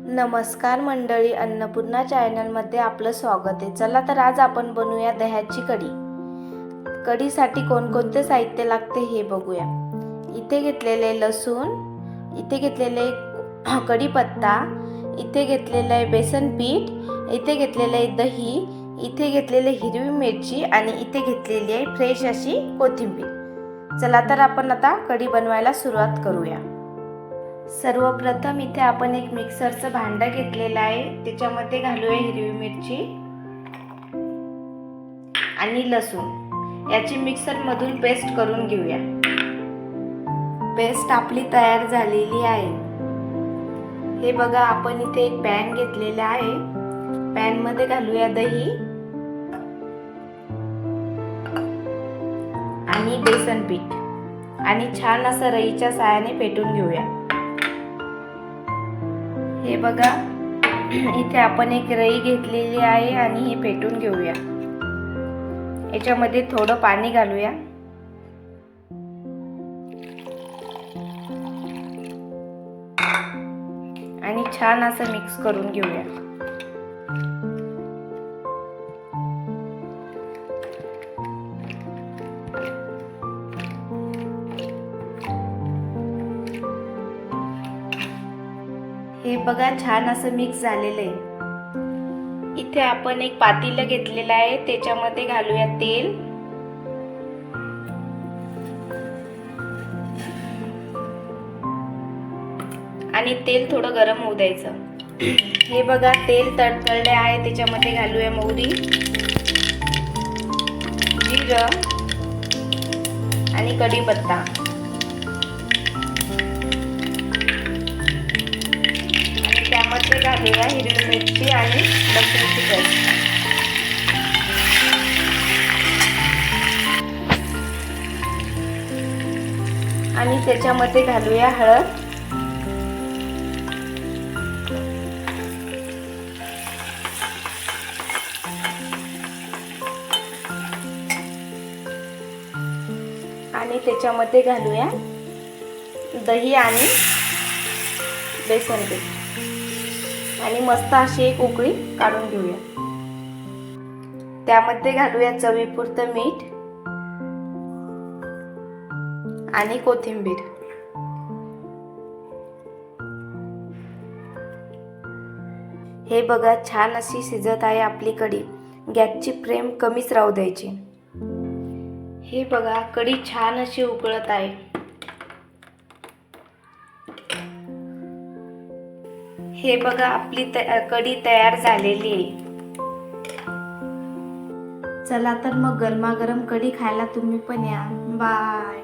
नमस्कार मंडळी, अन्नपूर्णा चॅनलमध्ये आपलं स्वागत आहे. चला तर आज आपण बनवूया दह्याची कढी. कढीसाठी कोणकोणते साहित्य लागते हे बघूया. इथे घेतलेले लसूण, इथे घेतलेले कढीपत्ता, इथे घेतलेले आहे बेसन पीठ, इथे घेतलेले आहे दही, इथे घेतलेले हिरवी मिरची आणि इथे घेतलेली आहे फ्रेश अशी कोथिंबीर. चला तर आपण आता कढी बनवायला सुरुवात करूया. सर्वप्रथम इथे आपण एक मिक्सरचं भांडं घेतलेलं आहे. त्याच्यामध्ये घालूया हिरवी मिरची आणि लसूण. याची मिक्सरमधून पेस्ट करून घेऊया. पेस्ट आपली तयार झालेली आहे. हे बघा, आपण इथे एक पॅन घेतलेला आहे. पॅन मध्ये घालूया दही आणि बेसन पीठ आणि छान असं रईच्या साहाय्याने फेटून घेऊया. हे बघा, इथे आपण एक रई घेतलेली आहे आणि हे फेटून घेऊया. याच्यामध्ये थोडं पाणी घालूया आणि छान असं मिक्स करून घेऊया. हे बघा, छान असं मिक्स झालेलं आहे. इथे आपण एक पातेलं घेतलेलं आहे. त्याच्यामध्ये घालूया तेल आणि तेल थोडं गरम होऊ द्यायचं. हे बघा, तेल तडतडले आहे. त्याच्यामध्ये घालूया मोहरी, जिरं आणि कढीपत्ता. त्यामध्ये घालूया हिरवी मिरची आणि लसूणची पेस्ट. आणि त्याच्यामध्ये घालूया हळद आणि त्याच्यामध्ये घालूया दही आणि बेसन पीठ आणि मस्त अशी एक उकळी काढून घेऊया. त्यामध्ये घालूया चवीपुरतं मीठ आणि कोथिंबीर. हे बघा, छान अशी शिजत आहे आपली कढी. गॅसची फ्लेम कमीच राहू द्यायची. हे बघा, कढी छान अशी उकळत आहे. हे बघा, आपली कढी तयार झालेली आहे. चला तर मग गरमागरम कढी खायला तुम्ही पण या. बाय.